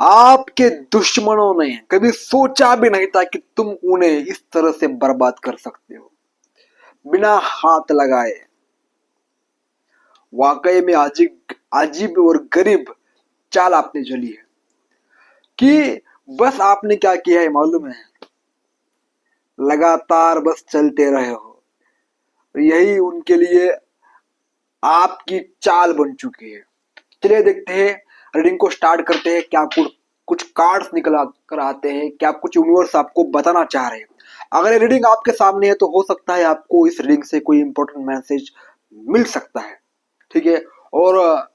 आपके दुश्मनों ने कभी सोचा भी नहीं था कि तुम उन्हें इस तरह से बर्बाद कर सकते हो बिना हाथ लगाए। वाकई में अजीब अजीब और गरीब चाल आपने चली है कि बस आपने क्या किया है मालूम है, लगातार बस चलते रहे हो। यही उनके लिए आपकी चाल बन चुकी है। चलिए देखते हैं, रीडिंग को स्टार्ट करते हैं। क्या कुछ कुछ कार्ड्स निकल कर आते हैं, क्या कुछ यूनिवर्स आपको बताना चाह रहे हैं। अगर ये रीडिंग आपके सामने है तो हो सकता है आपको इस रीडिंग से कोई इंपॉर्टेंट मैसेज मिल सकता है। ठीक है। और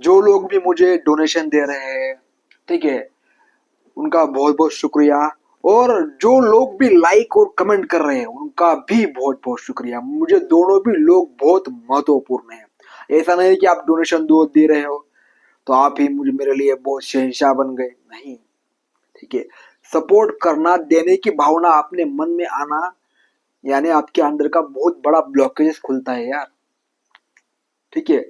जो लोग भी मुझे डोनेशन दे रहे हैं, ठीक है, उनका बहुत बहुत शुक्रिया। और जो लोग भी लाइक और कमेंट कर रहे हैं उनका भी बहुत बहुत शुक्रिया। मुझे दोनों भी लोग बहुत महत्वपूर्ण है। ऐसा नहीं कि आप डोनेशन दे रहे हो तो आप ही मुझे मेरे लिए बहुत शहंशाह बन गए, नहीं। ठीक है। सपोर्ट करना, देने की भावना अपने मन में आना, यानी आपके अंदर का बहुत बड़ा ब्लॉकेजेस खुलता है यार। ठीक है।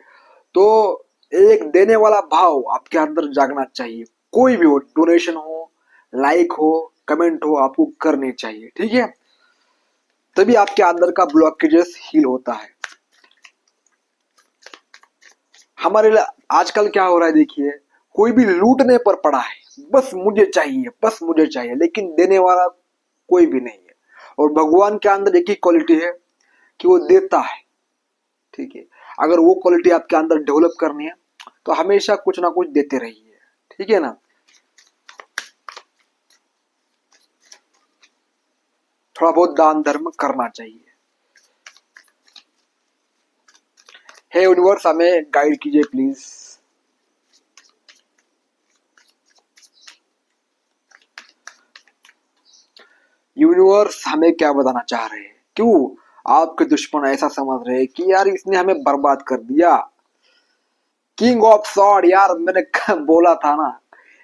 तो एक देने वाला भाव आपके अंदर जागना चाहिए। कोई भी हो, डोनेशन हो, लाइक हो, कमेंट हो, आपको करने चाहिए। ठीक है। तभी आपके अंदर का ब्लॉकेजेस हील होता है। हमारे आजकल क्या हो रहा है देखिए, कोई भी लूटने पर पड़ा है, बस मुझे चाहिए, बस मुझे चाहिए, लेकिन देने वाला कोई भी नहीं है। और भगवान के अंदर एक ही क्वालिटी है कि वो देता है। ठीक है। अगर वो क्वालिटी आपके अंदर डेवलप करनी है तो हमेशा कुछ ना कुछ देते रहिए। ठीक है ना। थोड़ा बहुत दान धर्म करना चाहिए। हे यूनिवर्स, हमें गाइड कीजिए प्लीज। यूनिवर्स हमें क्या बताना चाह रहे हैं, क्यों आपके दुश्मन ऐसा समझ रहे हैं कि यार इसने हमें बर्बाद कर दिया। किंग ऑफ सॉर्ड, यार मैंने बोला था ना,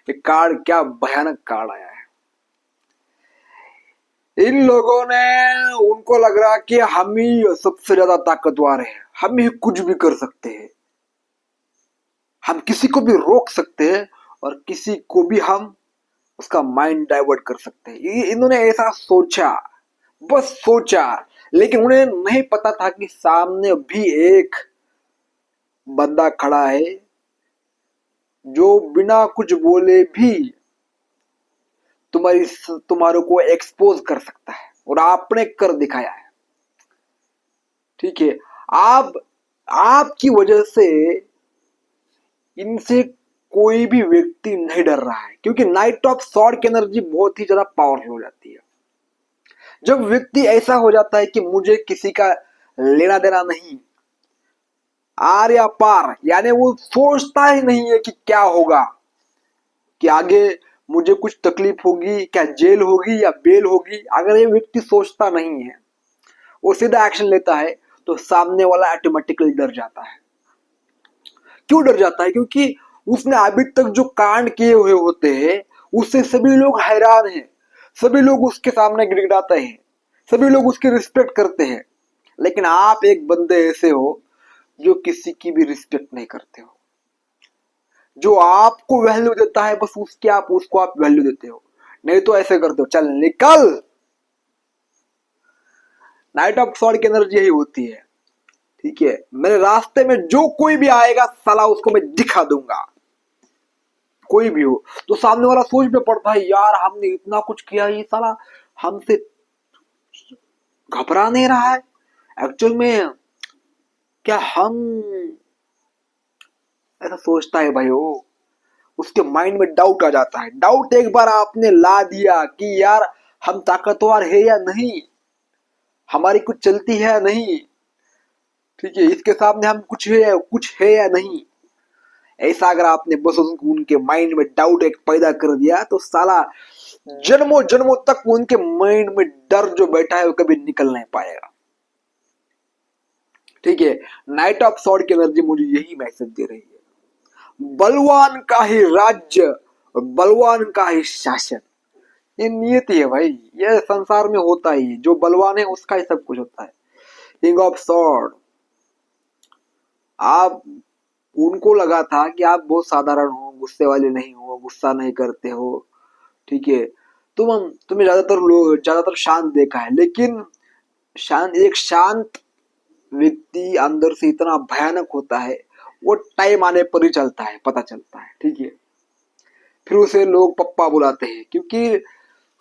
ये कार्ड क्या भयानक कार्ड आया है। इन लोगों ने, उनको लग रहा कि हम ही सबसे ज्यादा ताकतवर हैं, हम ही कुछ भी कर सकते हैं, हम किसी को भी रोक सकते हैं और किसी को भी हम उसका माइंड डाइवर्ट कर सकते हैं। इन्होंने ऐसा सोचा, बस सोचा, लेकिन उन्हें नहीं पता था कि सामने भी एक बंदा खड़ा है जो बिना कुछ बोले भी तुम्हारे को एक्सपोज कर सकता है, और आपने कर दिखाया है। ठीक है। आप आपकी वजह से इनसे कोई भी व्यक्ति नहीं डर रहा है, क्योंकि नाइट ऑफ सॉर्ड की एनर्जी बहुत ही ज्यादा पावरफुल हो जाती है। जब व्यक्ति ऐसा हो जाता है कि मुझे किसी का लेना देना नहीं, आर या पार, यानी वो सोचता ही नहीं है कि क्या होगा, कि आगे मुझे कुछ तकलीफ होगी, क्या जेल होगी या बेल होगी। अगर ये व्यक्ति सोचता नहीं है, वो सीधा एक्शन लेता है, तो सामने वाला ऑटोमेटिकली डर जाता है। क्यों डर जाता है? क्योंकि उसने अभी तक जो कांड किए हुए होते हैं उससे सभी लोग हैरान हैं, सभी लोग उसके सामने गिड़गिड़ाते हैं, सभी लोग उसकी रिस्पेक्ट करते हैं। लेकिन आप एक बंदे ऐसे हो जो किसी की भी रिस्पेक्ट नहीं करते हो। जो आपको वैल्यू देता है बस उसकी आप उसको आप वैल्यू देते हो, नहीं तो ऐसे करते हो चल निकल। नाइट ऑफ सॉर्ड की एनर्जी यही होती है। ठीक है। मेरे रास्ते में जो कोई भी आएगा साला उसको मैं दिखा दूंगा, कोई भी हो। तो सामने वाला सोच में पड़ता है यार हमने इतना कुछ किया, ये साला हमसे घबरा नहीं रहा है। एक्चुअल में क्या हम, ऐसा सोचता है भाई वो, उसके माइंड में डाउट आ जाता है। डाउट एक बार आपने ला दिया कि यार हम ताकतवर है या नहीं, हमारी कुछ चलती है या नहीं, ठीक है, इसके सामने हम कुछ है या नहीं, ऐसा अगर आपने बस उनके माइंड में डाउट एक पैदा कर दिया तो साला जन्मों जन्मों तक उनके माइंड में डर जो बैठा है वो कभी निकल नहीं पाएगा। ठीक है। नाइट ऑफ सॉर्ड की एनर्जी मुझे यही मैसेज दे रही है, बलवान का ही राज्य और बलवान का ही शासन। ये नियति है भाई, ये संसार में होता ही है, जो बलवान है उसका ही सब कुछ होता है। किंग ऑफ सॉर्ड, आप उनको लगा था कि आप बहुत साधारण हो, गुस्से वाले नहीं हो, गुस्सा नहीं करते हो, ठीक है, तुम्हें ज्यादातर शांत देखा है, लेकिन एक शांत व्यक्ति अंदर से इतना भयानक होता है, वो टाइम आने पर ही चलता है, पता चलता है, ठीक है। फिर उसे लोग पप्पा बुलाते हैं, क्योंकि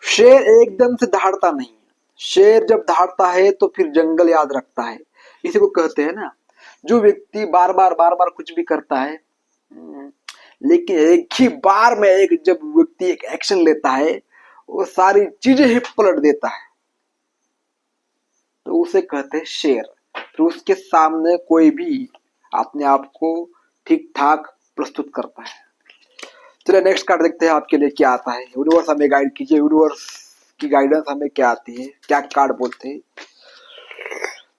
शेर एकदम से दहाड़ता नहीं है। शेर जब दहाड़ता है तो फिर जंगल याद रखता है। इसी को कहते हैं ना, जो व्यक्ति बार बार कुछ भी करता है, लेकिन एक ही बार में जब व्यक्ति एक एक्शन लेता है, वो सारी चीजें ही पलट देता है, तो उसे कहते हैं शेर। फिर उसके सामने कोई भी अपने आप को ठीक ठाक प्रस्तुत करता है। चलिए नेक्स्ट कार्ड देखते हैं आपके लिए क्या आता है। यूनिवर्स हमें गाइड कीजिए, यूनिवर्स की गाइडेंस हमें क्या आती है, क्या कार्ड बोलते हैं।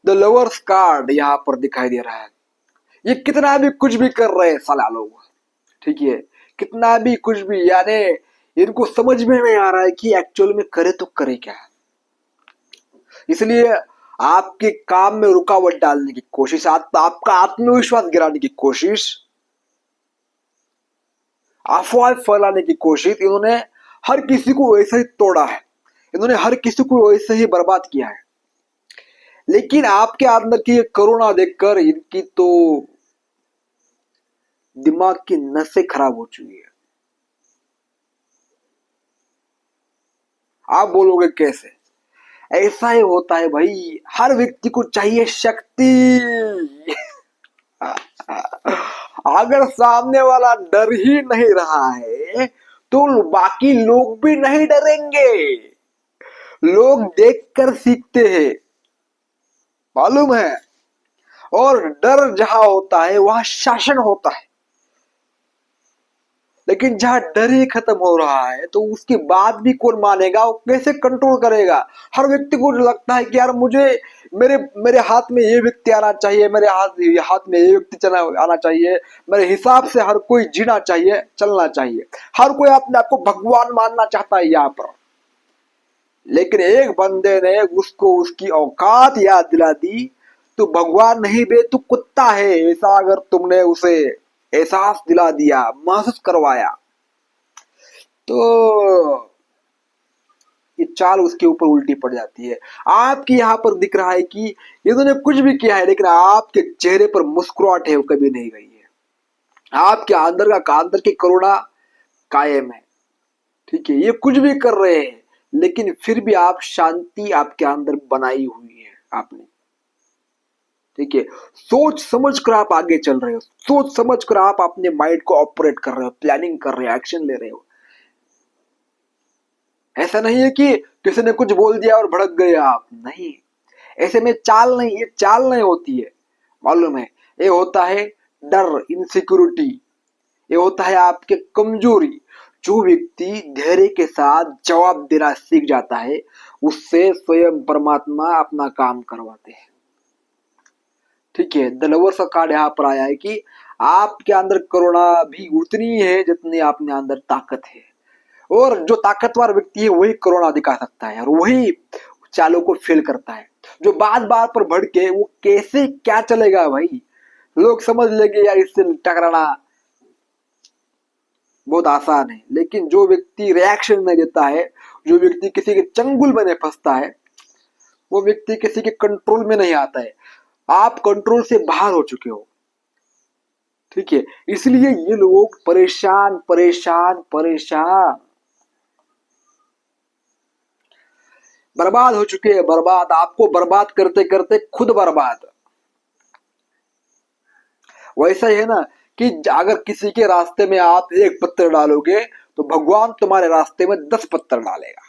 द लवर्स कार्ड यहाँ पर दिखाई दे रहा है। ये कितना भी कुछ भी कर रहे हैं साला लोग, ठीक है, कितना भी कुछ भी, यानी इनको समझ में नहीं आ रहा है कि एक्चुअल में करे तो करे क्या। इसलिए आपके काम में रुकावट डालने की कोशिश, आपका आत्मविश्वास गिराने की कोशिश, अफवाह फैलाने की कोशिश, इन्होंने हर किसी को वैसे ही तोड़ा है, इन्होंने हर किसी को वैसे ही बर्बाद किया है। लेकिन आपके अंदर की करुणा देखकर इनकी तो दिमाग की नसें खराब हो चुकी है। आप बोलोगे कैसे? ऐसा ही होता है भाई, हर व्यक्ति को चाहिए शक्ति। अगर सामने वाला डर ही नहीं रहा है तो बाकी लोग भी नहीं डरेंगे। लोग देखकर सीखते हैं, मालूम है। और डर जहां होता है वहां शासन होता है। लेकिन जहां डर ही खत्म हो रहा है तो उसकी बात भी कौन मानेगा, वो कैसे कंट्रोल करेगा। हर व्यक्ति को लगता है कि यार मुझे मेरे मेरे हाथ में ये व्यक्ति आना चाहिए, मेरे हाथ में ये व्यक्ति चला आना चाहिए, मेरे हिसाब से हर कोई जीना चाहिए, चलना चाहिए। हर कोई अपने आप को भगवान मानना चाहता है यहाँ पर। लेकिन एक बंदे ने उसको उसकी औकात याद दिला दी, तू भगवान नहीं बे, तू कुत्ता है, ऐसा अगर तुमने उसे एहसास दिला दिया, महसूस करवाया, तो ये चाल उसके ऊपर उल्टी पड़ जाती है। आपकी यहाँ पर दिख रहा है कि इन्होंने कुछ भी किया है, लेकिन आपके चेहरे पर मुस्कुराहट है वो कभी नहीं गई है। आपके अंदर की करुणा कायम है, ठीक है। ये कुछ भी कर रहे हैं लेकिन फिर भी आप शांति आपके अंदर बनाई हुई है आपने, ठीक है। सोच समझ कर आप आगे चल रहे हो, सोच समझ कर आप अपने माइंड को ऑपरेट कर रहे हो, प्लानिंग कर रहे हो, एक्शन ले रहे हो। ऐसा नहीं है कि किसी ने कुछ बोल दिया और भड़क गए आप, नहीं। ऐसे में ये चाल नहीं होती है, मालूम है। ये होता है डर, इनसिक्योरिटी, ये होता है आपके कमजोरी। जो व्यक्ति धैर्य के साथ जवाब देना सीख जाता है, उससे स्वयं परमात्मा अपना काम करवाते हैं, ठीक है। द लवर्स का कार्ड यहाँ पर आया है कि आपके अंदर करुणा भी उतनी है जितनी आपने अंदर ताकत है। और जो ताकतवर व्यक्ति है वही करुणा दिखा सकता है और वही चालों को फेल करता है। जो बात बात पर भड़के, वो कैसे क्या चलेगा भाई। लोग समझ लेंगे यार इससे टकराना बहुत आसान है, लेकिन जो व्यक्ति रिएक्शन नहीं देता है, जो व्यक्ति किसी के चंगुल में नहीं फंसता है, वो व्यक्ति किसी के कंट्रोल में नहीं आता है। आप कंट्रोल से बाहर हो चुके हो, ठीक है। इसलिए ये लोग परेशान परेशान परेशान बर्बाद हो चुके हैं, बर्बाद, आपको बर्बाद करते करते खुद बर्बाद। वैसा ही है ना कि अगर किसी के रास्ते में आप एक पत्थर डालोगे तो भगवान तुम्हारे रास्ते में 10 पत्थर डालेगा।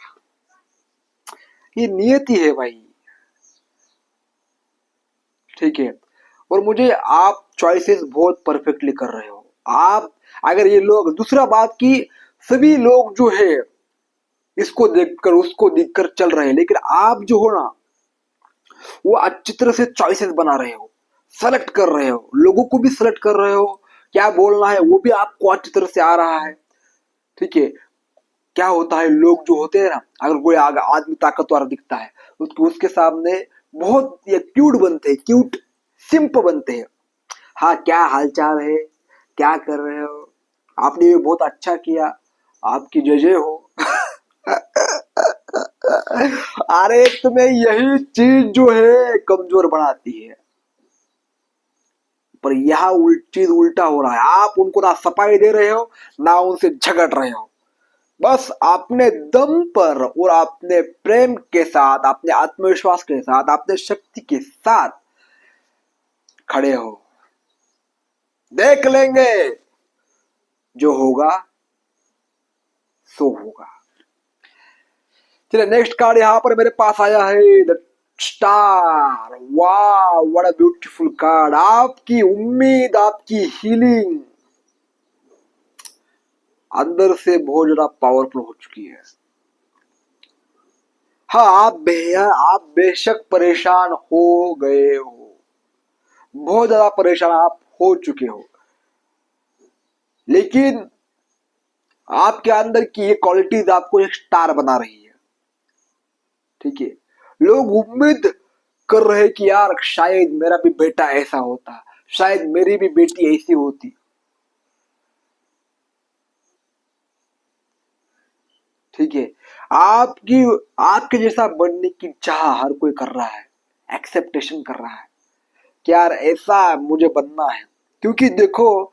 ये नियति है भाई, ठीक है। और मुझे आप चॉइसेस बहुत परफेक्टली कर रहे हो आप। अगर ये लोग, दूसरा बात की सभी लोग जो है इसको देखकर उसको देखकर चल रहे हैं, लेकिन आप जो हो ना वो अच्छी तरह से चॉइसेस बना रहे हो, सेलेक्ट कर रहे हो, लोगों को भी सेलेक्ट कर रहे हो, क्या बोलना है वो भी आपको अच्छी तरह से आ रहा है, ठीक है। क्या होता है, लोग जो होते हैं ना, अगर कोई आदमी ताकतवर दिखता है उसके सामने बहुत ये क्यूट बनते हैं, क्यूट सिंप बनते हैं। हाँ क्या हालचाल है, क्या कर रहे हो, आपने ये बहुत अच्छा किया, आपकी जय जय हो। अरे तुम्हें यही चीज जो है कमजोर बनाती है, पर यहाँ चीज उल्टा हो रहा है। आप उनको ना सफाई दे रहे हो, ना उनसे झगड़ रहे हो, बस अपने दम पर और अपने प्रेम के साथ, अपने आत्मविश्वास के साथ, अपने शक्ति के साथ खड़े हो। देख लेंगे, जो होगा सो होगा। चलिए नेक्स्ट कार्ड यहाँ पर मेरे पास आया है, द स्टार। वाह व्हाट अ ब्यूटीफुल कार्ड। आपकी उम्मीद, आपकी हीलिंग अंदर से बहुत ज्यादा पावरफुल हो चुकी है। हाँ, आप बेशक परेशान हो गए हो, बहुत ज्यादा परेशान आप हो चुके हो, लेकिन आपके अंदर की ये क्वालिटीज आपको एक स्टार बना रही है। ठीक है, लोग उम्मीद कर रहे हैं कि यार शायद मेरा भी बेटा ऐसा होता, शायद मेरी भी बेटी ऐसी होती। ठीक है, आपकी आपके जैसा बनने की चाह हर कोई कर रहा है, एक्सेप्टेशन कर रहा है कि यार ऐसा मुझे बनना है। क्योंकि देखो,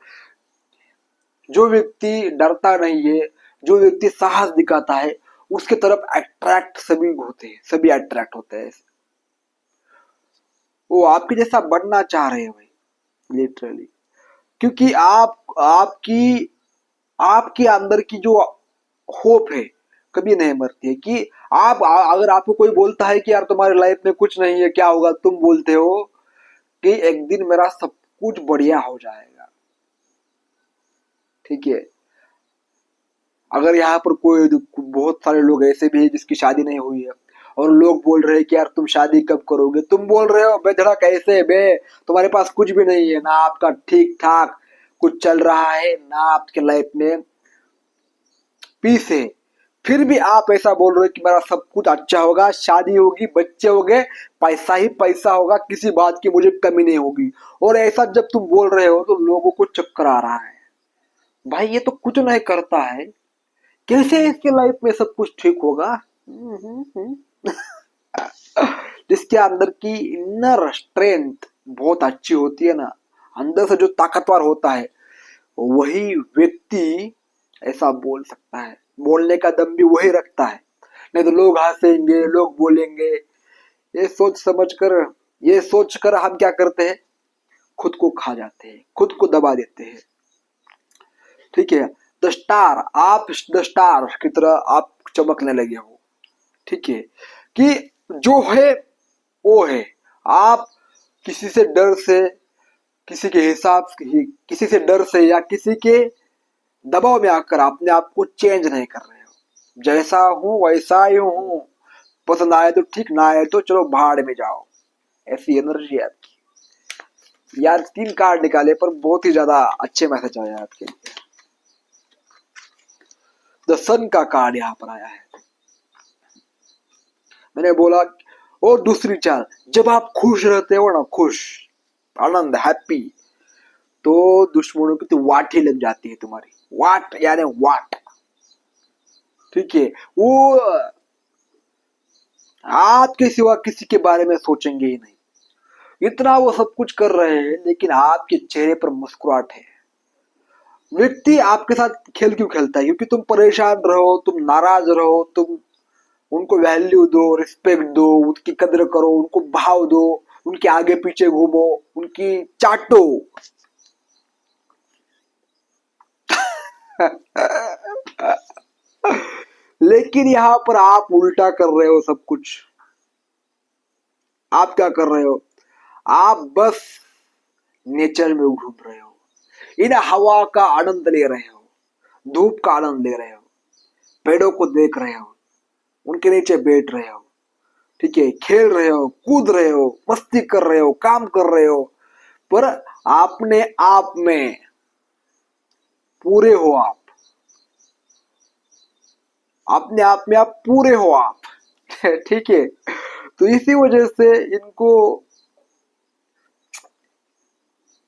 जो व्यक्ति डरता नहीं है, जो व्यक्ति साहस दिखाता है, उसके तरफ अट्रैक्ट सभी होते हैं, सभी अट्रैक्ट होते हैं। वो आपके जैसा बनना चाह रहे हैं भाई, लिटरली। क्योंकि आपकी आपके अंदर की जो होप है कभी नहीं मरती है। कि अगर आपको कोई बोलता है कि यार तुम्हारी लाइफ में कुछ नहीं है, क्या होगा, तुम बोलते हो कि एक दिन मेरा सब कुछ बढ़िया हो जाएगा। ठीक है, अगर यहाँ पर कोई, बहुत सारे लोग ऐसे भी हैं जिसकी शादी नहीं हुई है, और लोग बोल रहे हैं कि यार तुम शादी कब करोगे, तुम बोल रहे हो बेधड़क ऐसे बे, तुम्हारे पास कुछ भी नहीं है ना, आपका ठीक ठाक कुछ चल रहा है ना, आपके लाइफ में पीस है, फिर भी आप ऐसा बोल रहे हो कि मेरा सब कुछ अच्छा होगा, शादी होगी, बच्चे होंगे, पैसा ही पैसा होगा, किसी बात की मुझे कमी नहीं होगी। और ऐसा जब तुम बोल रहे हो तो लोगों को चक्कर आ रहा है, भाई ये तो कुछ नहीं करता है, कैसे इसके लाइफ में सब कुछ ठीक होगा। जिसके अंदर की इनर स्ट्रेंथ बहुत अच्छी होती है ना, अंदर से जो ताकतवर होता है, वही व्यक्ति ऐसा बोल सकता है, बोलने का दम भी वही रखता है। नहीं तो लोग हंसेंगे, लोग बोलेंगे, ये ये सोच कर हम क्या करते हैं, खुद को खा जाते हैं, खुद को दबा देते हैं। ठीक है, द स्टार, आप द स्टार की तरह आप चमकने लगे हो। ठीक है, कि जो है वो है। आप किसी से डर से, किसी के हिसाब से, किसी से डर से या किसी के दबाव में आकर अपने आप को चेंज नहीं कर रहे हो। जैसा हूं वैसा ही हूं, पसंद आए तो ठीक, ना आए तो चलो भाड़ में जाओ, ऐसी एनर्जी है आपकी। यार 3 कार्ड निकाले पर बहुत ही ज्यादा अच्छे मैसेज आए आपके लिए। द सन का कार्ड यहाँ पर आया है। मैंने बोला, और दूसरी चाल, जब आप खुश रहते हो ना, खुश, आनंद, हैप्पी, तो दुश्मनों की तो वाट ही लग जाती है तुम्हारी, वाट यानी वाट। ठीक है, वो आपके सिवा किसी के बारे में सोचेंगे ही नहीं। इतना वो सब कुछ कर रहे हैं, लेकिन आपके चेहरे पर मुस्कुराहट है। व्यक्ति आपके साथ खेल क्यों खेलता है? क्योंकि तुम परेशान रहो, तुम नाराज रहो, तुम उनको वैल्यू दो, रिस्पेक्ट दो, उनकी कदर करो, उनको भाव दो, उनके आगे पीछे घूमो, उनकी चाटो। लेकिन यहाँ पर आप उल्टा कर रहे हो सब कुछ। आप क्या कर रहे हो? आप बस नेचर में घूम रहे हो, इन हवा का आनंद ले रहे हो, धूप का आनंद ले रहे हो, पेड़ों को देख रहे हो, उनके नीचे बैठ रहे हो। ठीक है, खेल रहे हो, कूद रहे हो, मस्ती कर रहे हो, काम कर रहे हो, पर अपने आप में पूरे हो आप, अपने आप में आप पूरे हो आप। ठीक है, तो इसी वजह से इनको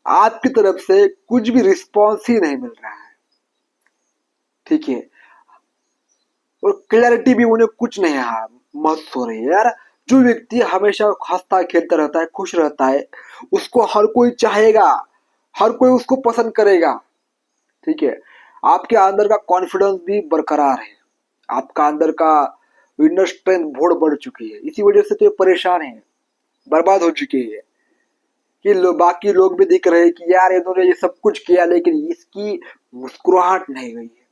आपकी तरफ से कुछ भी रिस्पॉन्स ही नहीं मिल रहा है, ठीक है, और क्लैरिटी भी उन्हें कुछ नहीं है, महसूस हो रही है। यार जो व्यक्ति हमेशा हंसता खेलता रहता है, खुश रहता है, उसको हर कोई चाहेगा, हर कोई उसको पसंद करेगा, ठीक है। आपके अंदर का कॉन्फिडेंस भी बरकरार है, आपका अंदर का इनर स्ट्रेंथ बहुत बढ़ चुकी है, इसी वजह से तो ये परेशान है, बर्बाद हो चुकी है कि बाकी लोग भी दिख रहे हैं कि यार इन्होंने ये सब कुछ किया लेकिन इसकी मुस्कुराहट नहीं गई है,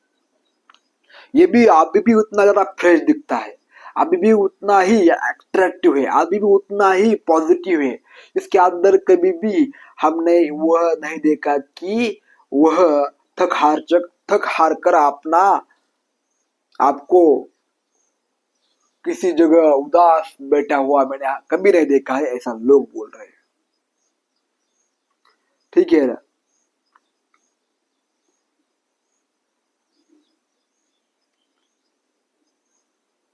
ये भी अभी भी उतना ज्यादा फ्रेश दिखता है, अभी भी उतना ही अट्रैक्टिव है, अभी भी उतना ही पॉजिटिव है, इसके अंदर कभी भी हमने वह नहीं देखा कि वह थक हार कर अपना आपको किसी जगह उदास बैठा हुआ मैंने कभी नहीं देखा है, ऐसा लोग बोल रहे हैं, ठीक है ना।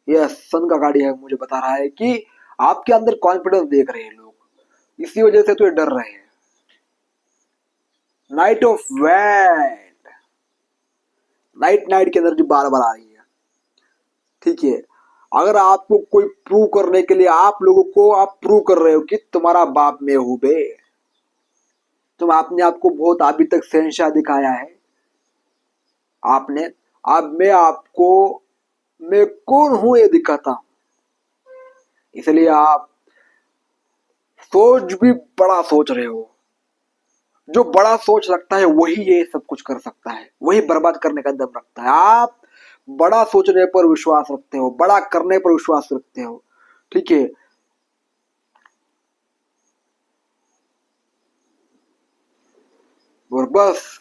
यह सन का गाड़ी है, मुझे बता रहा है कि आपके अंदर कॉन्फिडेंस देख रहे हैं लोग, इसी वजह से तो ये डर रहे हैं। Night of wand, night night की एनर्जी बार बार आ रही है, ठीक है। अगर आपको कोई प्रूव करने के लिए आप लोगों को आप प्रूव कर रहे हो कि तुम्हारा बाप मैं हूं बे, तुम आपने आपको बहुत अभी तक शहंशाह दिखाया है आपने, अब मैं आपको मैं कौन हूं ये दिखाता हूं, इसलिए आप सोच भी बड़ा सोच रहे हो, जो बड़ा सोच रखता है वही ये सब कुछ कर सकता है, वही बर्बाद करने का दम रखता है। आप बड़ा सोचने पर विश्वास रखते हो, बड़ा करने पर विश्वास रखते हो, ठीक है। और बस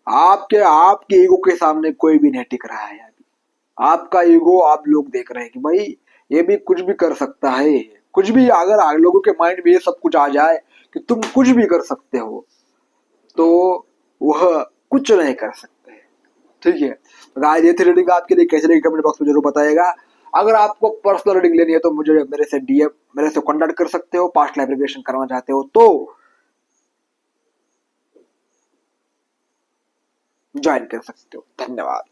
आपके ईगो के सामने कोई भी नहीं टिक रहा है अभी, आपका ईगो आप लोग देख रहे हैं कि भाई ये भी कुछ भी कर सकता है, कुछ भी, अगर आप लोगों के माइंड में ये सब कुछ आ जाए कि तुम कुछ भी कर सकते हो तो वह कुछ नहीं कर सकते, ठीक है। तो गाइस ये थी रीडिंग, आपके लिए कैसे लगी कमेंट बॉक्स में जरूर बताइएगा। अगर आपको पर्सनल रीडिंग लेनी है तो मुझे मेरे से कॉन्टेक्ट कर सकते हो, पास्ट लाइफ रिग्रेशन करना चाहते हो तो ज्वाइन कर सकते हो। धन्यवाद।